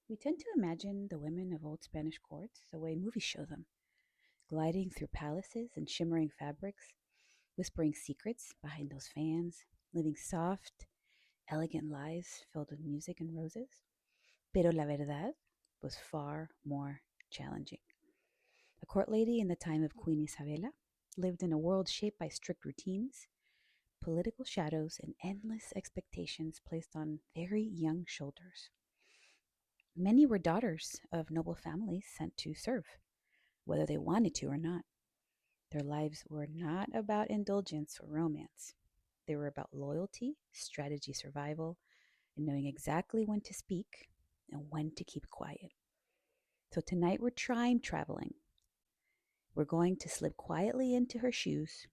We tend to imagine the women of old Spanish courts the way movies show them, gliding through palaces and shimmering fabrics, whispering secrets behind those fans, living soft, elegant lives filled with music and roses. Pero la verdad was far more challenging. A court lady in the time of Queen Isabella lived in a world shaped by strict routines, political shadows, and endless expectations placed on very young shoulders. Many were daughters of noble families sent to serve, whether they wanted to or not. Their lives were not about indulgence or romance. They were about loyalty, strategy, survival, and knowing exactly when to speak and when to keep quiet. So tonight we're time traveling. We're going to slip quietly into her shoes,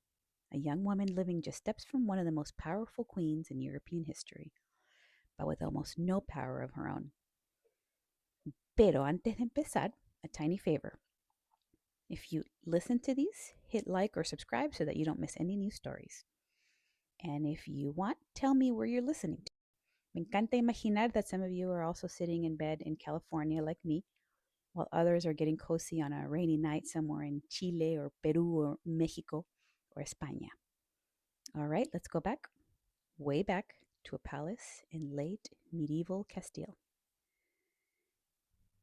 a young woman living just steps from one of the most powerful queens in European history, but with almost no power of her own. Pero antes de empezar, a tiny favor. If you listen to these, hit like or subscribe so that you don't miss any new stories. And if you want, tell me where you're listening to. Me encanta imaginar that some of you are also sitting in bed in California like me, while others are getting cozy on a rainy night somewhere in Chile or Peru or Mexico or España. All right, let's go back, way back to a palace in late medieval Castile.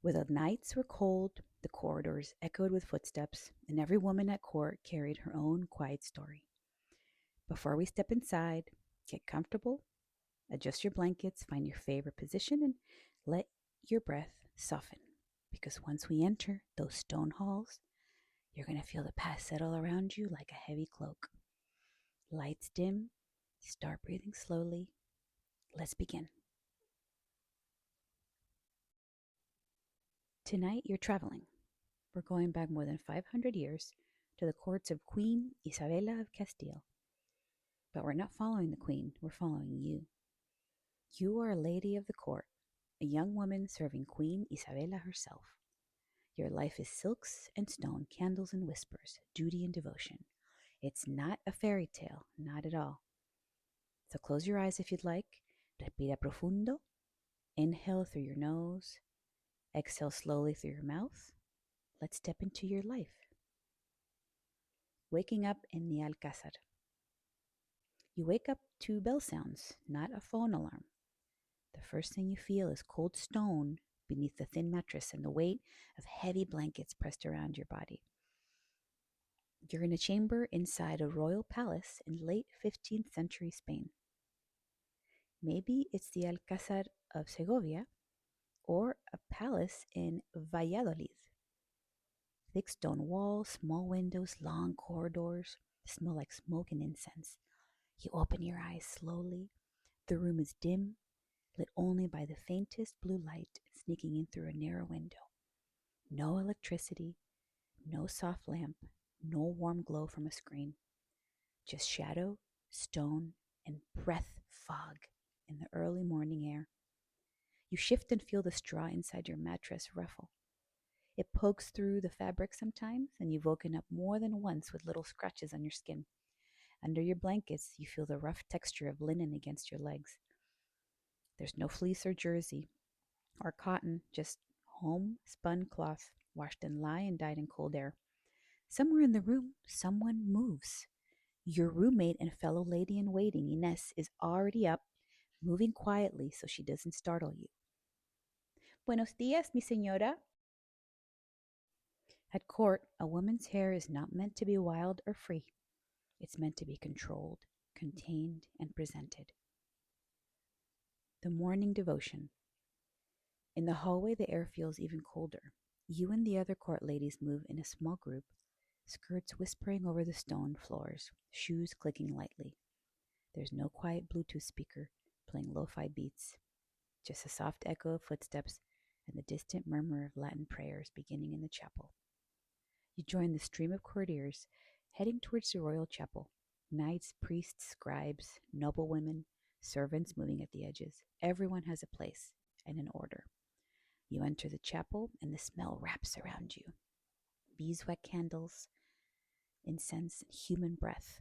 Where the nights were cold, the corridors echoed with footsteps, and every woman at court carried her own quiet story. Before we step inside, get comfortable, adjust your blankets, find your favorite position, and let your breath soften. Because once we enter those stone halls, you're going to feel the past settle around you like a heavy cloak. Lights dim, start breathing slowly. Let's begin. Tonight, you're traveling. We're going back more than 500 years to the courts of Queen Isabella of Castile. But we're not following the queen, we're following you. You are a lady of the court, a young woman serving Queen Isabella herself. Your life is silks and stone, candles and whispers, duty and devotion. It's not a fairy tale, not at all. So close your eyes if you'd like. Respira profundo. Inhale through your nose. Exhale slowly through your mouth. Let's step into your life. Waking up in the Alcázar. You wake up to bell sounds, not a phone alarm. The first thing you feel is cold stone beneath the thin mattress and the weight of heavy blankets pressed around your body. You're in a chamber inside a royal palace in late 15th century Spain. Maybe it's the Alcázar of Segovia or a palace in Valladolid. Thick stone walls, small windows, long corridors, smell like smoke and incense. You open your eyes slowly. The room is dim, lit only by the faintest blue light sneaking in through a narrow window. No electricity, no soft lamp, no warm glow from a screen. Just shadow, stone, and breath fog in the early morning air. You shift and feel the straw inside your mattress ruffle. It pokes through the fabric sometimes, and you've woken up more than once with little scratches on your skin. Under your blankets, you feel the rough texture of linen against your legs. There's no fleece or jersey or cotton, just homespun cloth washed in lye and dyed in cold air. Somewhere in the room, someone moves. Your roommate and fellow lady in waiting, Ines, is already up, moving quietly so she doesn't startle you. Buenos dias, mi señora. At court, a woman's hair is not meant to be wild or free. It's meant to be controlled, contained, and presented. The morning devotion. In the hallway, the air feels even colder. You and the other court ladies move in a small group, skirts whispering over the stone floors, shoes clicking lightly. There's no quiet Bluetooth speaker playing lo-fi beats, just a soft echo of footsteps and the distant murmur of Latin prayers beginning in the chapel. You join the stream of courtiers heading towards the royal chapel. Knights, priests, scribes, noblewomen, servants moving at the edges. Everyone has a place and an order. You enter the chapel and the smell wraps around you. Beeswax candles, incense, and human breath.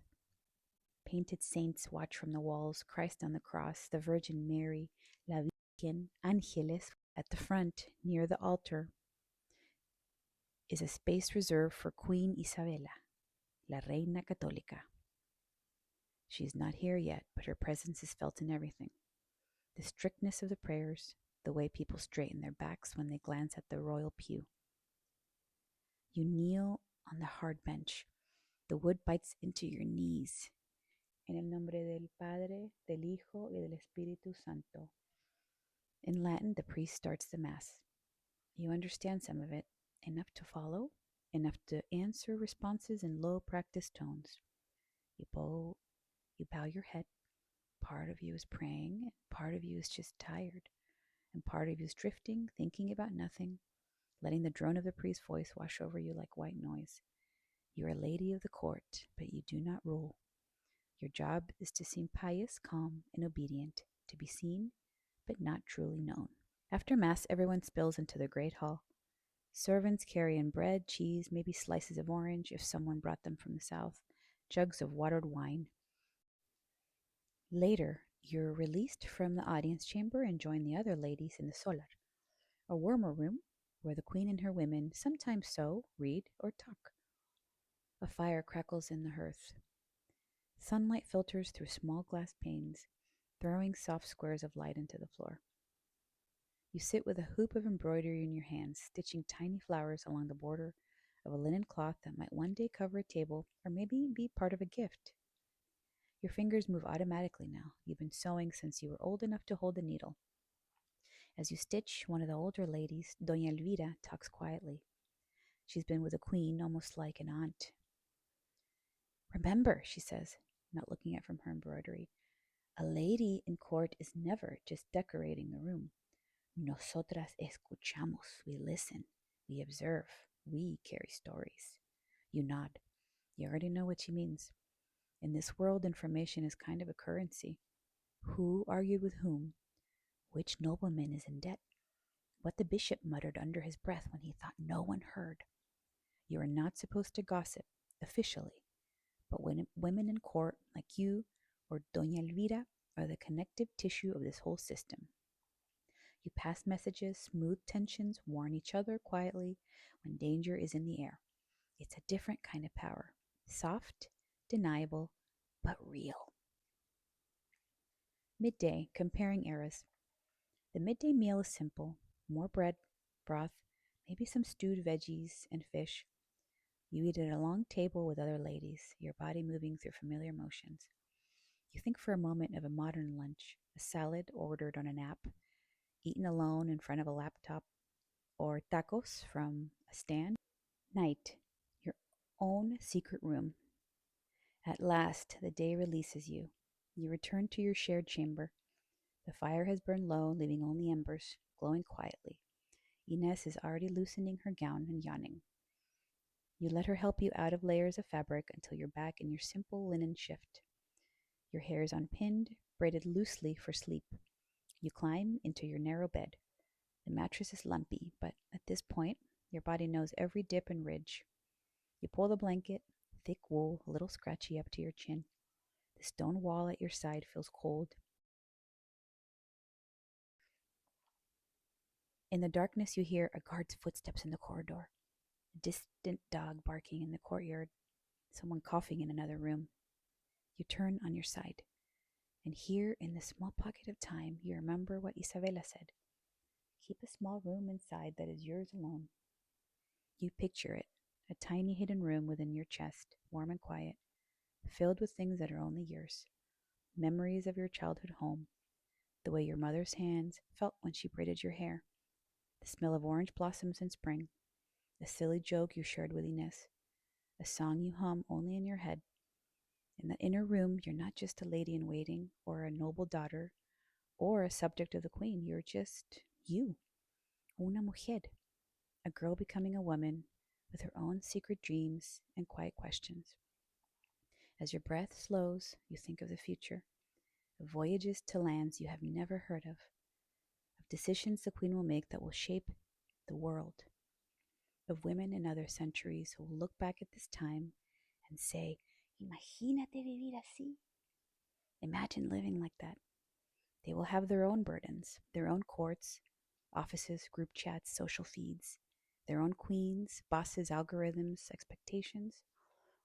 Painted saints watch from the walls, Christ on the cross, the Virgin Mary, La Virgen, Ángeles, At the front, near the altar, is a space reserved for Queen Isabella, la Reina Católica. She is not here yet, but her presence is felt in everything. The strictness of the prayers, the way people straighten their backs when they glance at the royal pew. You kneel on the hard bench. The wood bites into your knees. En el nombre del Padre, del Hijo y del Espíritu Santo. In Latin, the priest starts the Mass. You understand some of it, enough to follow, enough to answer responses in low practice tones. You bow your head. Part of you is praying, and part of you is just tired, and part of you is drifting, thinking about nothing, letting the drone of the priest's voice wash over you like white noise. You are a lady of the court, but you do not rule. Your job is to seem pious, calm, and obedient, to be seen, but not truly known. After Mass, everyone spills into the great hall. Servants carry in bread, cheese, maybe slices of orange if someone brought them from the south, jugs of watered wine. Later, you're released from the audience chamber and join the other ladies in the solar, a warmer room where the queen and her women sometimes sew, read, or talk. A fire crackles in the hearth. Sunlight filters through small glass panes, throwing soft squares of light into the floor. You sit with a hoop of embroidery in your hands, stitching tiny flowers along the border of a linen cloth that might one day cover a table or maybe be part of a gift. Your fingers move automatically now. You've been sewing since you were old enough to hold a needle. As you stitch, one of the older ladies, Doña Elvira, talks quietly. She's been with the queen almost like an aunt. Remember, she says, not looking up from her embroidery, a lady in court is never just decorating the room. Nosotras escuchamos, we listen, we observe, we carry stories. You nod. You already know what she means. In this world, information is kind of a currency. Who argued with whom? Which nobleman is in debt? What the bishop muttered under his breath when he thought no one heard. You are not supposed to gossip, officially, but when women in court, like you or Doña Elvira, are the connective tissue of this whole system. You pass messages, smooth tensions, warn each other quietly when danger is in the air. It's a different kind of power. Soft, deniable, but real. Midday, comparing eras. The midday meal is simple. More bread, broth, maybe some stewed veggies and fish. You eat at a long table with other ladies, your body moving through familiar motions. You think for a moment of a modern lunch, a salad ordered on an app, eaten alone in front of a laptop, or tacos from a stand. Night, your own secret room. At last, the day releases you. You return to your shared chamber. The fire has burned low, leaving only embers, glowing quietly. Inez is already loosening her gown and yawning. You let her help you out of layers of fabric until you're back in your simple linen shift. Your hair is unpinned, braided loosely for sleep. You climb into your narrow bed. The mattress is lumpy, but at this point, your body knows every dip and ridge. You pull the blanket, thick wool, a little scratchy up to your chin. The stone wall at your side feels cold. In the darkness, you hear a guard's footsteps in the corridor, a distant dog barking in the courtyard, someone coughing in another room. You turn on your side, and here in the small pocket of time, you remember what Isabella said. Keep a small room inside that is yours alone. You picture it, a tiny hidden room within your chest, warm and quiet, filled with things that are only yours. Memories of your childhood home, the way your mother's hands felt when she braided your hair, the smell of orange blossoms in spring, a silly joke you shared with Inez, a song you hum only in your head. In that inner room, you're not just a lady in waiting or a noble daughter or a subject of the queen. You're just you, una mujer, a girl becoming a woman with her own secret dreams and quiet questions. As your breath slows, you think of the future, of voyages to lands you have never heard of decisions the queen will make that will shape the world, of women in other centuries who will look back at this time and say, Imagínate vivir así. Imagine living like that. They will have their own burdens, their own courts, offices, group chats, social feeds, their own queens, bosses, algorithms, expectations.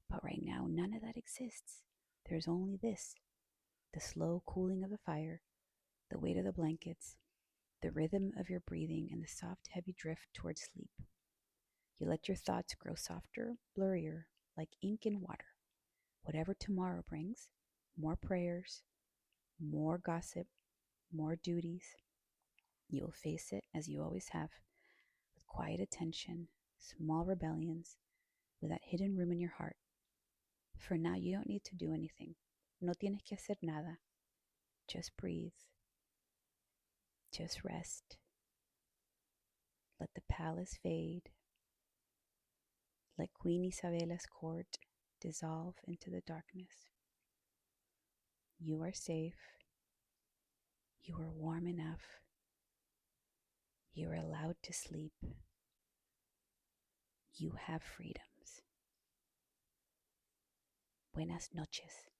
But right now, none of that exists. There's only this: the slow cooling of the fire, the weight of the blankets, the rhythm of your breathing, and the soft, heavy drift towards sleep. You let your thoughts grow softer, blurrier, like ink in water. Whatever tomorrow brings, more prayers, more gossip, more duties, you will face it as you always have, with quiet attention, small rebellions, with that hidden room in your heart. For now, you don't need to do anything. No tienes que hacer nada. Just breathe. Just rest. Let the palace fade. Let Queen Isabella's court dissolve into the darkness. You are safe. You are warm enough. You are allowed to sleep. You have freedoms. Buenas noches.